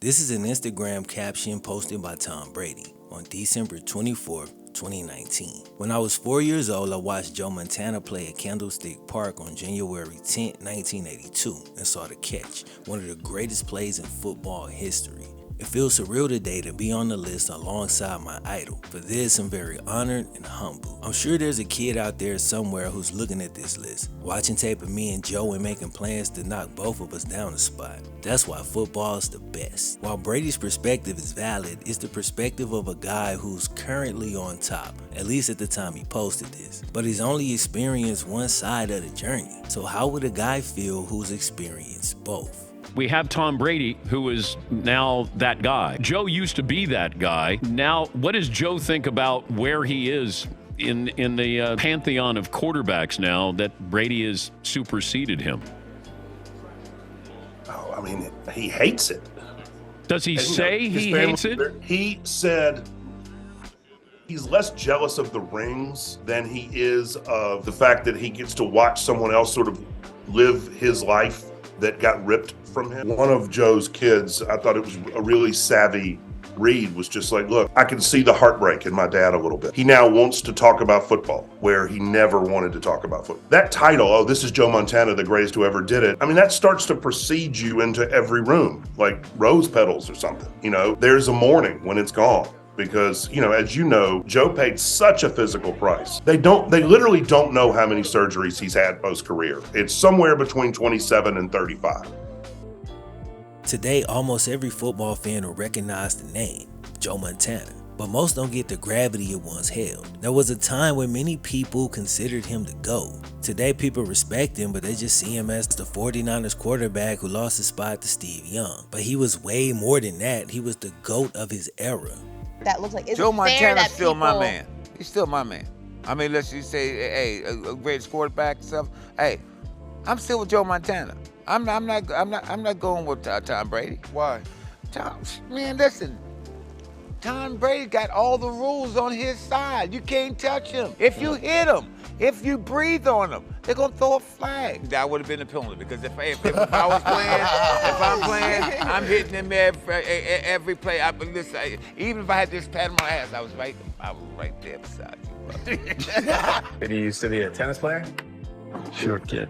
This is an Instagram caption posted by Tom Brady on December 24th, 2019. When I was 4 years old, I watched Joe Montana play at Candlestick Park on January 10, 1982, and saw the catch, one of the greatest plays in football history. It feels surreal today to be on the list alongside my idol. For this, I'm very honored and humble. I'm sure there's a kid out there somewhere who's looking at this list, watching tape of me and Joe and making plans to knock both of us down the spot. That's why football is the best. While Brady's perspective is valid, it's the perspective of a guy who's currently on top, at least at the time he posted this. But he's only experienced one side of the journey. So how would a guy feel who's experienced both? We have Tom Brady, who is now that guy. Joe used to be that guy. Now, what does Joe think about where he is in the pantheon of quarterbacks now that Brady has superseded him? Oh, I mean, he hates it. Does he say he hates it? He said he's less jealous of the rings than he is of the fact that he gets to watch someone else sort of live his life that got ripped from him. One of Joe's kids, I thought it was a really savvy read, was just like, look, I can see the heartbreak in my dad a little bit. He now wants to talk about football where he never wanted to talk about football. That title, oh, this is Joe Montana, the greatest who ever did it. I mean, that starts to precede you into every room, like rose petals or something. You know, there's a morning when it's gone. Because, you know, as you know, Joe paid such a physical price. They literally don't know how many surgeries he's had post-career. It's somewhere between 27 and 35. Today, almost every football fan will recognize the name, Joe Montana, but most don't get the gravity it once held. There was a time when many people considered him the GOAT. Today, people respect him, but they just see him as the 49ers quarterback who lost his spot to Steve Young. But he was way more than that. He was the GOAT of his era. That looks like Joe Montana's still my man. He's still my man. I mean, let's just say, hey, a greatest quarterback and stuff. Hey, I'm still with Joe Montana. I'm not going with Tom Brady. Why? Man, listen. Tom Brady got all the rules on his side. You can't touch him. If you hit him, if you breathe on him, they're gonna throw a flag. That would have been a penalty because if I was playing, if I'm playing, I'm hitting him every play. Even if I had this pat on my ass, I was right there beside you. Did he used to be a tennis player? Sure, kid.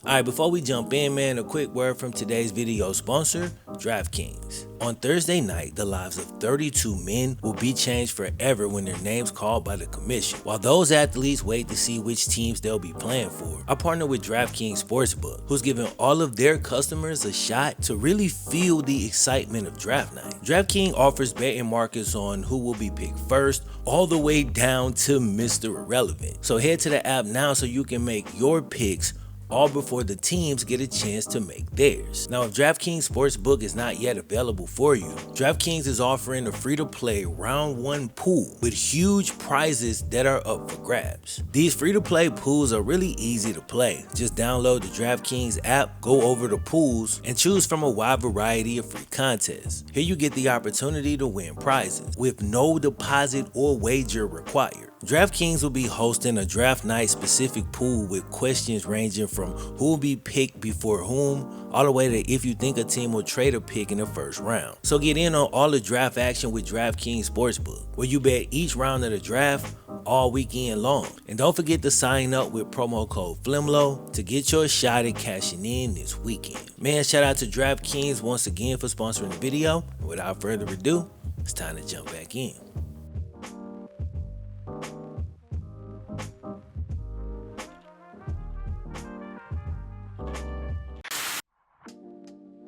Alright, before we jump in, man, a quick word from today's video sponsor, DraftKings. On Thursday night, the lives of 32 men will be changed forever when their names called by the commission. While those athletes wait to see which teams they'll be playing for, I partner with DraftKings Sportsbook, who's giving all of their customers a shot to really feel the excitement of draft night. DraftKings offers betting markets on who will be picked first, all the way down to Mr. Irrelevant. So head to the app now so you can make your picks all before the teams get a chance to make theirs. Now, if DraftKings Sportsbook is not yet available for you, DraftKings is offering a free-to-play round one pool with huge prizes that are up for grabs. These free-to-play pools are really easy to play. Just download the DraftKings app, go over the pools, and choose from a wide variety of free contests. Here you get the opportunity to win prizes with no deposit or wager required. DraftKings will be hosting a draft night specific pool with questions ranging from who will be picked before whom, all the way to if you think a team will trade a pick in the first round. So get in on all the draft action with DraftKings Sportsbook, where you bet each round of the draft all weekend long. And don't forget to sign up with promo code FlemLo to get your shot at cashing in this weekend. Man, shout out to DraftKings once again for sponsoring the video. And without further ado, it's time to jump back in.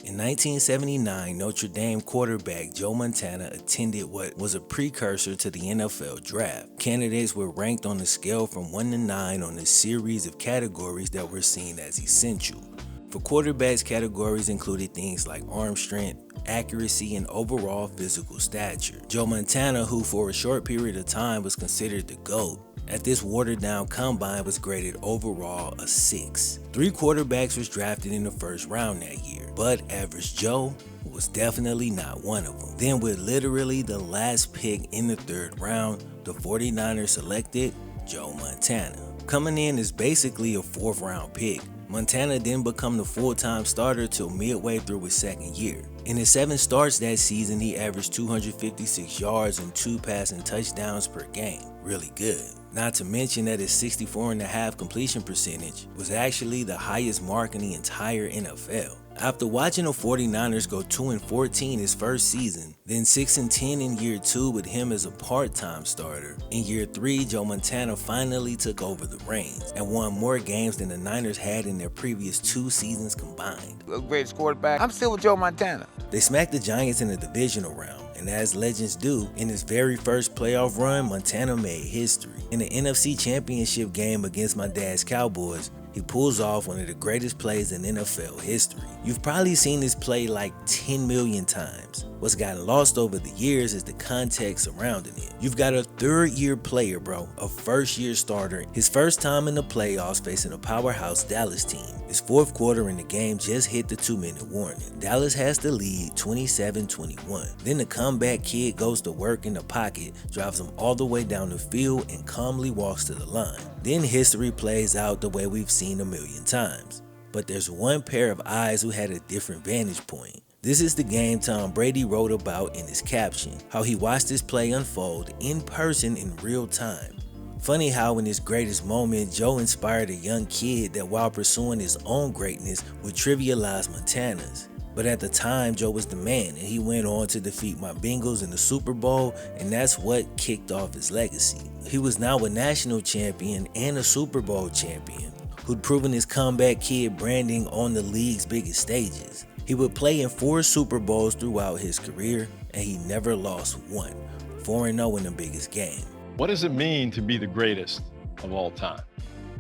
In 1979, Notre Dame quarterback Joe Montana attended what was a precursor to the NFL draft. Candidates were ranked on a scale from 1 to 9 on a series of categories that were seen as essential. For quarterbacks, categories included things like arm strength, accuracy, and overall physical stature. Joe Montana, who for a short period of time was considered the GOAT, at this watered-down combine was graded overall a 6. 3 quarterbacks was drafted in the first round that year, but Average Joe was definitely not one of them. Then with literally the last pick in the 3rd round, the 49ers selected Joe Montana. Coming in as basically a 4th round pick, Montana didn't become the full-time starter till midway through his second year. In his 7 starts that season, he averaged 256 yards and 2 passing touchdowns per game. Really good. Not to mention that his 64.5% completion percentage was actually the highest mark in the entire NFL. After watching the 49ers go 2-14 his first season, then 6-10 in year 2 with him as a part-time starter, in year 3 Joe Montana finally took over the reins and won more games than the Niners had in their previous 2 seasons combined. The greatest quarterback. I'm still with Joe Montana. They smacked the Giants in the divisional round, and as legends do, in his very first playoff run, Montana made history. In the NFC Championship game against my dad's Cowboys, he pulls off one of the greatest plays in NFL history. You've probably seen this play like 10 million times. What's gotten lost over the years is the context surrounding it. You've got a third-year player, bro, a first-year starter, his first time in the playoffs facing a powerhouse Dallas team. His fourth quarter in the game just hit the 2-minute warning. Dallas has the lead 27-21. Then the comeback kid goes to work in the pocket, drives him all the way down the field, and calmly walks to the line. Then history plays out the way we've seen a million times. But there's one pair of eyes who had a different vantage point. This is the game Tom Brady wrote about in his caption, how he watched this play unfold in person in real time. Funny how in his greatest moment, Joe inspired a young kid that while pursuing his own greatness would trivialize Montana's. But at the time, Joe was the man, and he went on to defeat my Bengals in the Super Bowl, and that's what kicked off his legacy. He was now a national champion and a Super Bowl champion, who'd proven his comeback kid branding on the league's biggest stages. He would play in 4 Super Bowls throughout his career, and he never lost one, 4-0 in the biggest game. What does it mean to be the greatest of all time?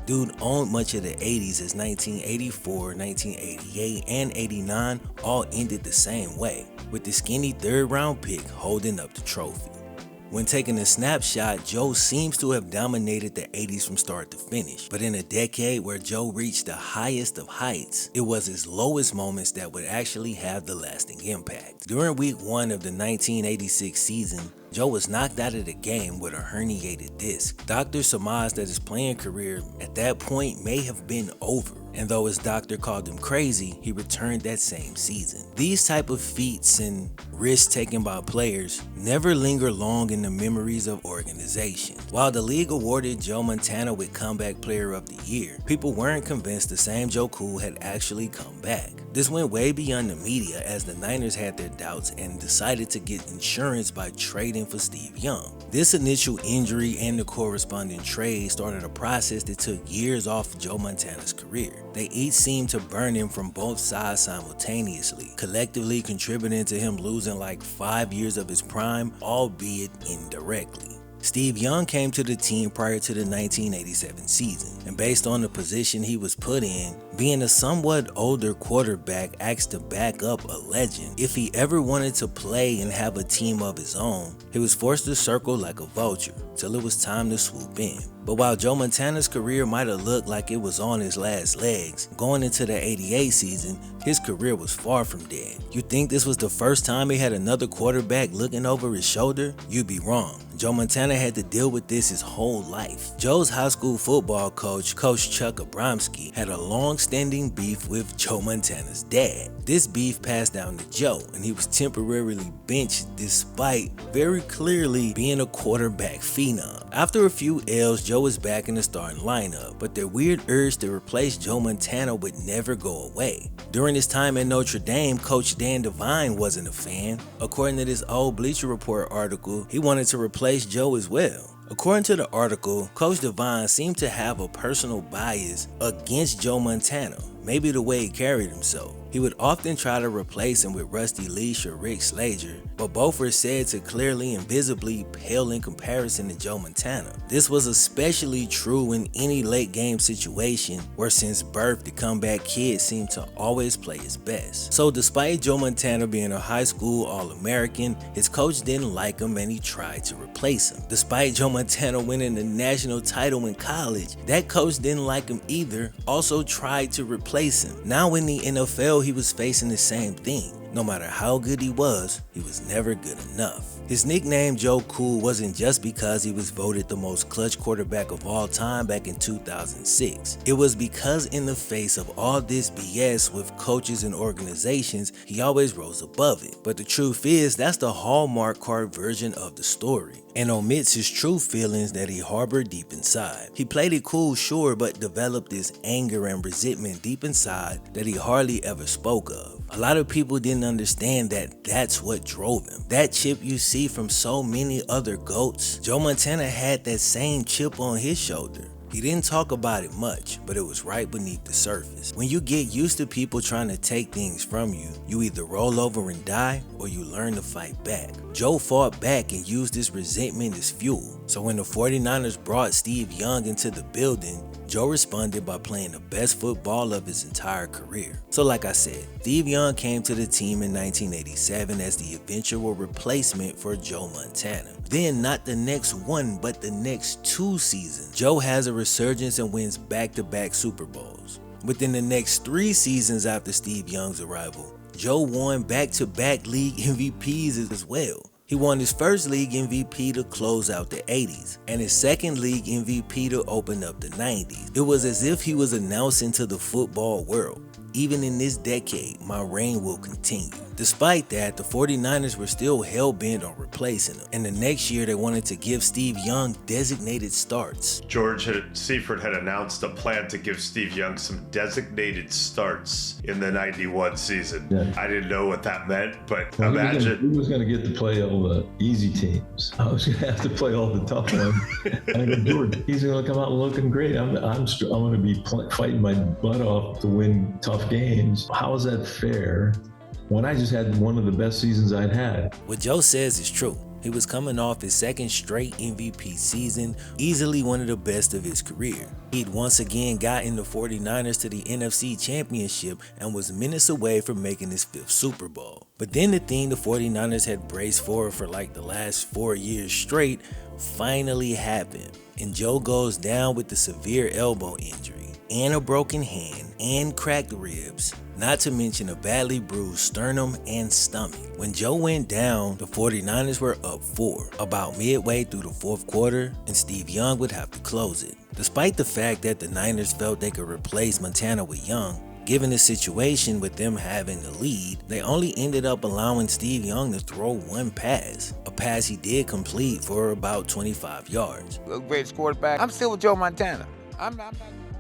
Dude owned much of the 80s as 1984, 1988, and 89 all ended the same way, with the skinny 3rd round pick holding up the trophy. When taking a snapshot, Joe seems to have dominated the 80s from start to finish, but in a decade where Joe reached the highest of heights, it was his lowest moments that would actually have the lasting impact. During week 1 of the 1986 season, Joe was knocked out of the game with a herniated disc. Doctors surmised that his playing career at that point may have been over, and though his doctor called him crazy, he returned that same season. These type of feats and risks taken by players never linger long in the memories of organizations. While the league awarded Joe Montana with Comeback Player of the Year, people weren't convinced the same Joe Cool had actually come back. This went way beyond the media as the Niners had their doubts and decided to get insurance by trading for Steve Young. This initial injury and the corresponding trade started a process that took years off Joe Montana's career. They each seemed to burn him from both sides simultaneously, collectively contributing to him losing like 5 years of his prime, albeit indirectly. Steve Young came to the team prior to the 1987 season, and based on the position he was put in, being a somewhat older quarterback asked to back up a legend, if he ever wanted to play and have a team of his own, he was forced to circle like a vulture till it was time to swoop in. But while Joe Montana's career might have looked like it was on his last legs, going into the 88 season, his career was far from dead. You think this was the first time he had another quarterback looking over his shoulder? You'd be wrong. Joe Montana had to deal with this his whole life. Joe's high school football coach, Coach Chuck Abramski, had a long-standing beef with Joe Montana's dad. This beef passed down to Joe, and he was temporarily benched despite very clearly being a quarterback phenom. After a few L's, Joe was back in the starting lineup, but their weird urge to replace Joe Montana would never go away. During his time at Notre Dame, Coach Dan Devine wasn't a fan. According to this old Bleacher Report article, he wanted to replace Joe as well. According to the article, Coach Devine seemed to have a personal bias against Joe Montana, maybe the way he carried himself. He would often try to replace him with Rusty Leach or Rick Slager, but both were said to clearly and visibly pale in comparison to Joe Montana. This was especially true in any late game situation where since birth the comeback kid seemed to always play his best. So despite Joe Montana being a high school All-American, his coach didn't like him and he tried to replace him. Despite Joe Montana winning the national title in college, that coach didn't like him either, also tried to replace him. Now in the NFL, he was facing the same thing. No matter how good he was never good enough. His nickname Joe Cool wasn't just because he was voted the most clutch quarterback of all time back in 2006. It was because in the face of all this BS with coaches and organizations, he always rose above it. But the truth is, that's the Hallmark card version of the story, and omits his true feelings that he harbored deep inside. He played it cool, sure, but developed this anger and resentment deep inside that he hardly ever spoke of. A lot of people didn't understand that that's what drove him. That chip you see from so many other GOATs, Joe Montana had that same chip on his shoulder. He didn't talk about it much, but it was right beneath the surface. When you get used to people trying to take things from you, you either roll over and die or you learn to fight back. Joe fought back and used this resentment as fuel. So when the 49ers brought Steve Young into the building, Joe responded by playing the best football of his entire career. So like I said, Steve Young came to the team in 1987 as the eventual replacement for Joe Montana. Then not the next one, but the next 2 seasons, Joe has a resurgence and wins back-to-back Super Bowls. Within the next 3 seasons after Steve Young's arrival, Joe won back-to-back league MVPs as well. He won his first league MVP to close out the 80s, and his second league MVP to open up the 90s. It was as if he was announcing to the football world, even in this decade, my reign will continue. Despite that, the 49ers were still hell-bent on replacing him, and the next year they wanted to give Steve Young designated starts. George Seifert had announced a plan to give Steve Young some designated starts in the 91 season. Yeah. I didn't know what that meant, but Well, imagine. he was going to get to play all the easy teams. I was going to have to play all the tough ones. And I go, George, he's going to come out looking great. I'm going to be fighting my butt off to win tough games. How is that fair when I just had one of the best seasons I'd had? What Joe says is true. He was coming off his second straight MVP season, easily one of the best of his career. He'd once again gotten the 49ers to the NFC Championship and was minutes away from making his 5th Super Bowl. But then the thing the 49ers had braced for like the last 4 years straight finally happened, and Joe goes down with a severe elbow injury and a broken hand and cracked ribs, not to mention a badly bruised sternum and stomach. When Joe went down, the 49ers were up 4, about midway through the 4th quarter, and Steve Young would have to close it. Despite the fact that the Niners felt they could replace Montana with Young, given the situation with them having the lead, they only ended up allowing Steve Young to throw 1 pass, a pass he did complete for about 25 yards. Greatest quarterback. I'm still with Joe Montana. I'm not.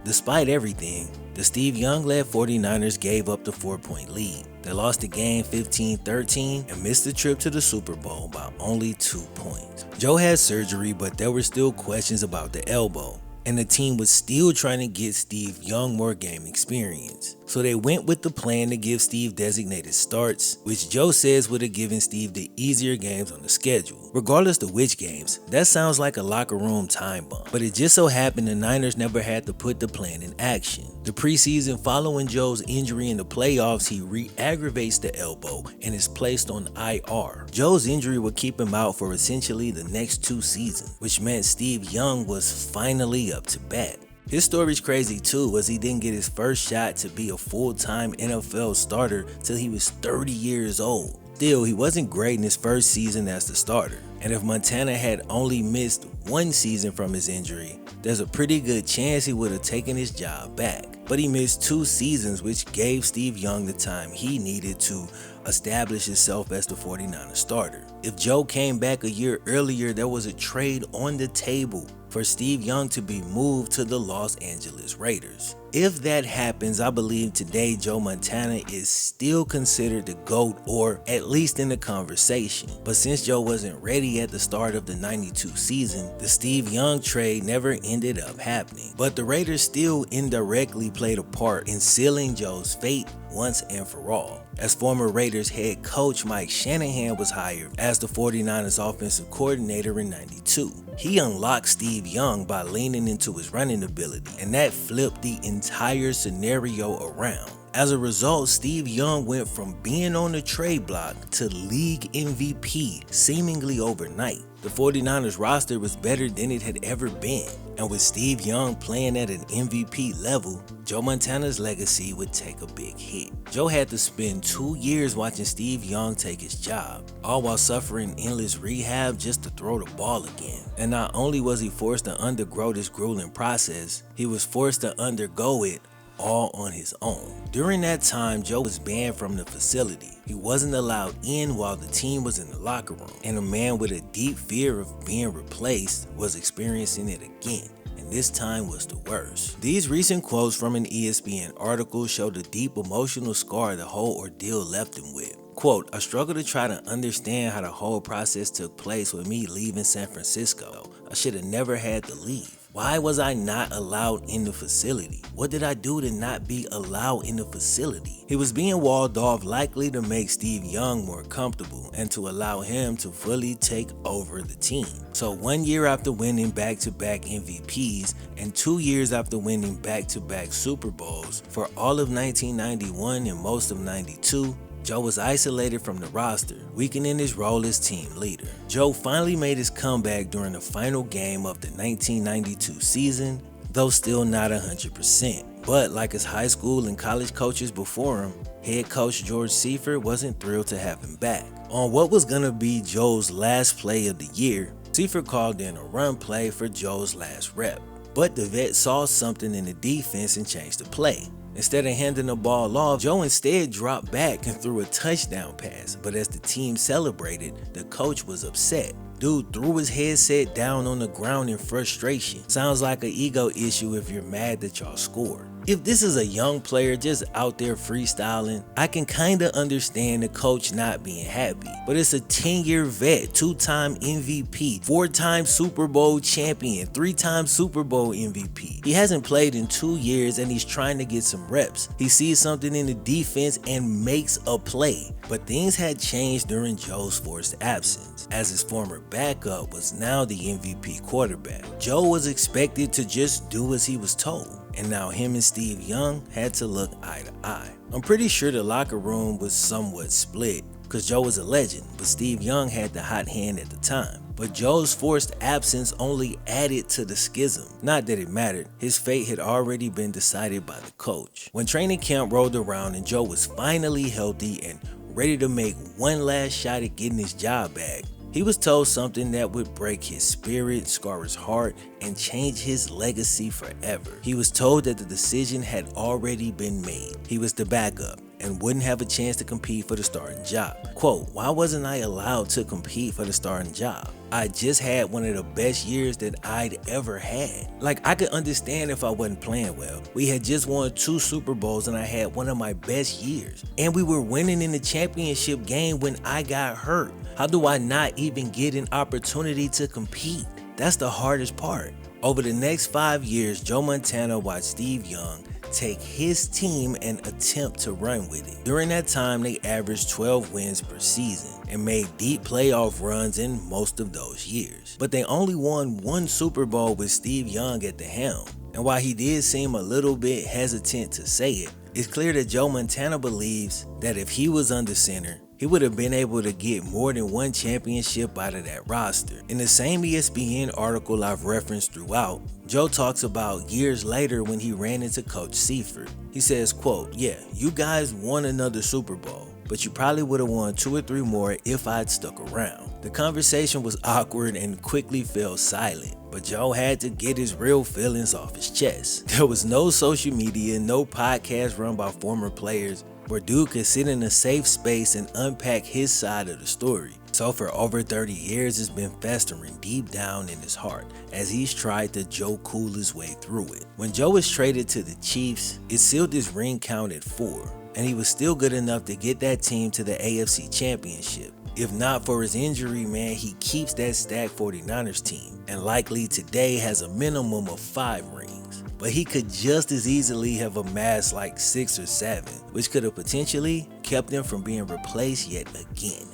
Despite everything, the Steve Young-led 49ers gave up the 4-point lead. They lost the game 15-13 and missed the trip to the Super Bowl by only 2 points. Joe had surgery, but there were still questions about the elbow, and the team was still trying to get Steve Young more game experience. So they went with the plan to give Steve designated starts, which Joe says would have given Steve the easier games on the schedule. Regardless of which games, that sounds like a locker room time bomb. But it just so happened the Niners never had to put the plan in action. The preseason following Joe's injury in the playoffs, he re-aggravates the elbow and is placed on IR. Joe's injury would keep him out for essentially the next 2 seasons, which meant Steve Young was finally up to bat. His story's crazy too, as he didn't get his first shot to be a full-time NFL starter till he was 30 years old. Still, he wasn't great in his first season as the starter, and if Montana had only missed 1 season from his injury, there's a pretty good chance he would have taken his job back. But he missed 2 seasons, which gave Steve Young the time he needed to establish himself as the 49ers starter. If Joe came back a year earlier, there was a trade on the table for Steve Young to be moved to the Los Angeles Raiders. If that happens, I believe today Joe Montana is still considered the GOAT, or at least in the conversation. But since Joe wasn't ready at the start of the 92 season, the Steve Young trade never ended up happening. But the Raiders still indirectly played a part in sealing Joe's fate once and for all, as former Raiders head coach Mike Shanahan was hired as the 49ers offensive coordinator in 92. He unlocked Steve Young by leaning into his running ability, and that flipped the entire scenario around. As a result, Steve Young went from being on the trade block to league MVP seemingly overnight. The 49ers roster was better than it had ever been, and with Steve Young playing at an MVP level, Joe Montana's legacy would take a big hit. Joe had to spend 2 years watching Steve Young take his job, all while suffering endless rehab just to throw the ball again. And not only was he forced to undergo this grueling process, he was forced to undergo it all on his own. During that time, Joe was banned from the facility. He wasn't allowed in while the team was in the locker room, and a man with a deep fear of being replaced was experiencing it again, and this time was the worst. These recent quotes from an ESPN article show the deep emotional scar the whole ordeal left him with. Quote, "I struggle to try to understand how the whole process took place with me leaving San Francisco. I should have never had to leave. Why was I not allowed in the facility? What did I do to not be allowed in the facility?" He was being walled off, likely to make Steve Young more comfortable and to allow him to fully take over the team. So 1 year after winning back-to-back MVPs and 2 years after winning back-to-back Super Bowls, for all of 1991 and most of 92, Joe was isolated from the roster, weakening his role as team leader. Joe finally made his comeback during the final game of the 1992 season, though still not 100%. But like his high school and college coaches before him, head coach George Seifert wasn't thrilled to have him back. On what was gonna be Joe's last play of the year, Seifert called in a run play for Joe's last rep. But the vet saw something in the defense and changed the play. Instead of handing the ball off, Joe instead dropped back and threw a touchdown pass. But as the team celebrated, the coach was upset. Dude threw his headset down on the ground in frustration. Sounds like an ego issue if you're mad that y'all scored. If this is a young player just out there freestyling, I can kinda understand the coach not being happy. But it's a 10-year vet, 2-time MVP, 4-time Super Bowl champion, 3-time Super Bowl MVP. He hasn't played in 2 years and he's trying to get some reps. He sees something in the defense and makes a play. But things had changed during Joe's forced absence, as his former backup was now the MVP quarterback. Joe was expected to just do as he was told, and now him and Steve Young had to look eye to eye. I'm pretty sure the locker room was somewhat split, because Joe was a legend, but Steve Young had the hot hand at the time. But Joe's forced absence only added to the schism. Not that it mattered, his fate had already been decided by the coach. When training camp rolled around and Joe was finally healthy and ready to make one last shot at getting his job back, he was told something that would break his spirit, scar his heart, and change his legacy forever. He was told that the decision had already been made. He was the backup and wouldn't have a chance to compete for the starting job. Quote, "Why wasn't I allowed to compete for the starting job? I just had one of the best years that I'd ever had. Like, I could understand if I wasn't playing well. We had just won 2 Super Bowls and I had one of my best years. And we were winning in the championship game when I got hurt. How do I not even get an opportunity to compete? That's the hardest part." Over the next 5 years, Joe Montana watched Steve Young take his team and attempt to run with it. During that time, they averaged 12 wins per season and made deep playoff runs in most of those years. But they only won 1 Super Bowl with Steve Young at the helm. And while he did seem a little bit hesitant to say it, it's clear that Joe Montana believes that if he was under center, he would have been able to get more than 1 championship out of that roster. In the same ESPN article I've referenced throughout, Joe talks about years later when he ran into Coach Seifert. He says, quote, "Yeah, you guys won another Super Bowl, but you probably would have won 2 or 3 more if I'd stuck around." The conversation was awkward and quickly fell silent, but Joe had to get his real feelings off his chest. There was no social media, no podcast run by former players, where dude could sit in a safe space and unpack his side of the story. So for over 30 years, it's been festering deep down in his heart as he's tried to Joe Cool his way through it. When Joe was traded to the Chiefs, it sealed his ring count at 4, and he was still good enough to get that team to the AFC Championship. If not for his injury, man, he keeps that stacked 49ers team, and likely today has a minimum of 5 rings. But he could just as easily have amassed like 6 or 7, which could have potentially kept him from being replaced yet again,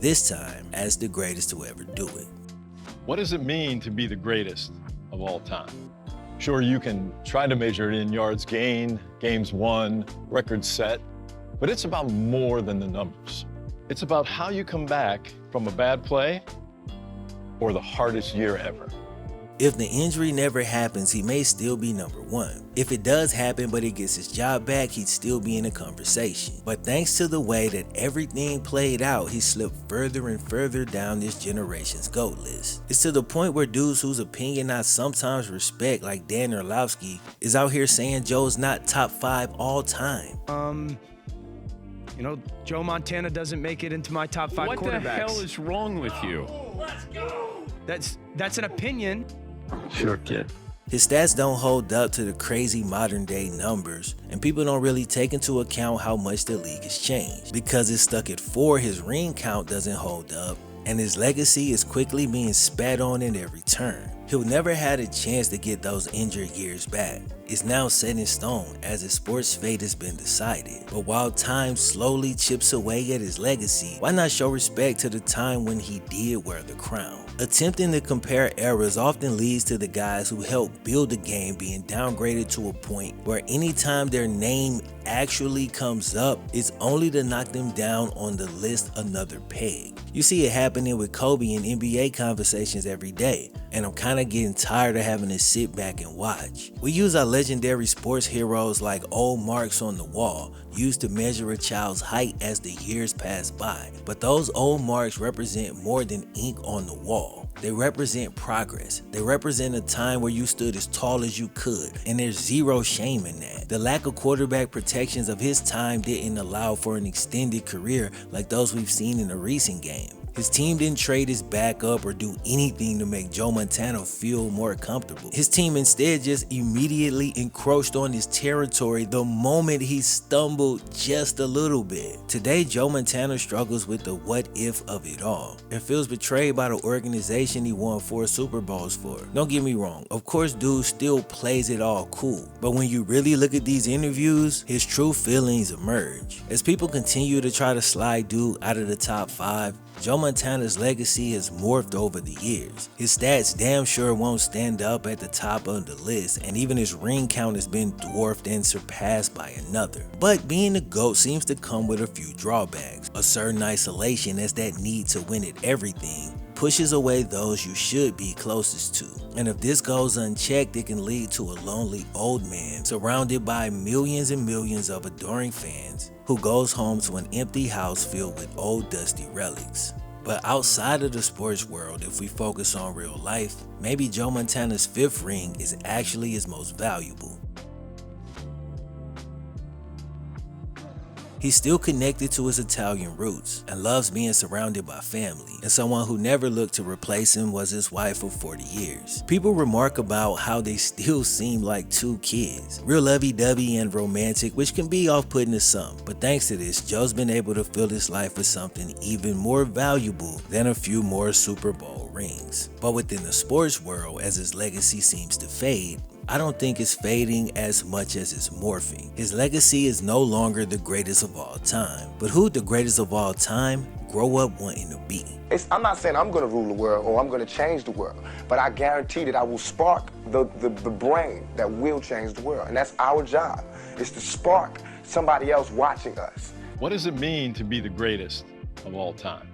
this time as the greatest to ever do it. What does it mean to be the greatest of all time? Sure, you can try to measure it in yards gained, games won, records set, but it's about more than the numbers. It's about how you come back from a bad play or the hardest year ever. If the injury never happens, he may still be number one. If it does happen but he gets his job back, he'd still be in the conversation. But thanks to the way that everything played out, he slipped further and further down this generation's GOAT list. It's to the point where dudes whose opinion I sometimes respect, like Dan Orlovsky, is out here saying Joe's not top 5 all time. You know, Joe Montana doesn't make it into my top 5 quarterbacks. What the hell is wrong with you? That's an opinion. Sure, kid. His stats don't hold up to the crazy modern day numbers, and people don't really take into account how much the league has changed. Because it's stuck at 4, his ring count doesn't hold up, and his legacy is quickly being spat on in every turn. He'll never had a chance to get those injured years back. It's now set in stone as his sports fate has been decided. But while time slowly chips away at his legacy, why not show respect to the time when he did wear the crown? Attempting to compare eras often leads to the guys who helped build the game being downgraded to a point where anytime their name actually comes up, it's only to knock them down on the list another peg. You see it happening with Kobe in NBA conversations every day, and I'm kinda getting tired of having to sit back and watch. We use our legendary sports heroes like old marks on the wall, used to measure a child's height as the years pass by. But those old marks represent more than ink on the wall. They represent progress. They represent a time where you stood as tall as you could, and there's zero shame in that. The lack of quarterback protections of his time didn't allow for an extended career like those we've seen in the recent game. His team didn't trade his backup or do anything to make Joe Montana feel more comfortable. His team instead just immediately encroached on his territory the moment he stumbled just a little bit. Today, Joe Montana struggles with the what if of it all and feels betrayed by the organization he won 4 Super Bowls for. Don't get me wrong, of course dude still plays it all cool, but when you really look at these interviews, his true feelings emerge. As people continue to try to slide dude out of the top 5, Joe Montana's legacy has morphed over the years. His stats damn sure won't stand up at the top of the list, and even his ring count has been dwarfed and surpassed by another. But being the GOAT seems to come with a few drawbacks. A certain isolation, as that need to win at everything pushes away those you should be closest to. And if this goes unchecked, it can lead to a lonely old man surrounded by millions and millions of adoring fans who goes home to an empty house filled with old dusty relics. But outside of the sports world, if we focus on real life, maybe Joe Montana's 5th ring is actually his most valuable. He's still connected to his Italian roots and loves being surrounded by family, and someone who never looked to replace him was his wife of 40 years. People remark about how they still seem like 2 kids, real lovey-dovey and romantic, which can be off-putting to some, but thanks to this, Joe's been able to fill his life with something even more valuable than a few more Super Bowl rings. But within the sports world, as his legacy seems to fade, I don't think it's fading as much as it's morphing. His legacy is no longer the greatest of all time, but who the greatest of all time grow up wanting to be. I'm not saying I'm going to rule the world or I'm going to change the world, but I guarantee that I will spark the brain that will change the world, and that's our job, is to spark somebody else watching us. What does it mean to be the greatest of all time?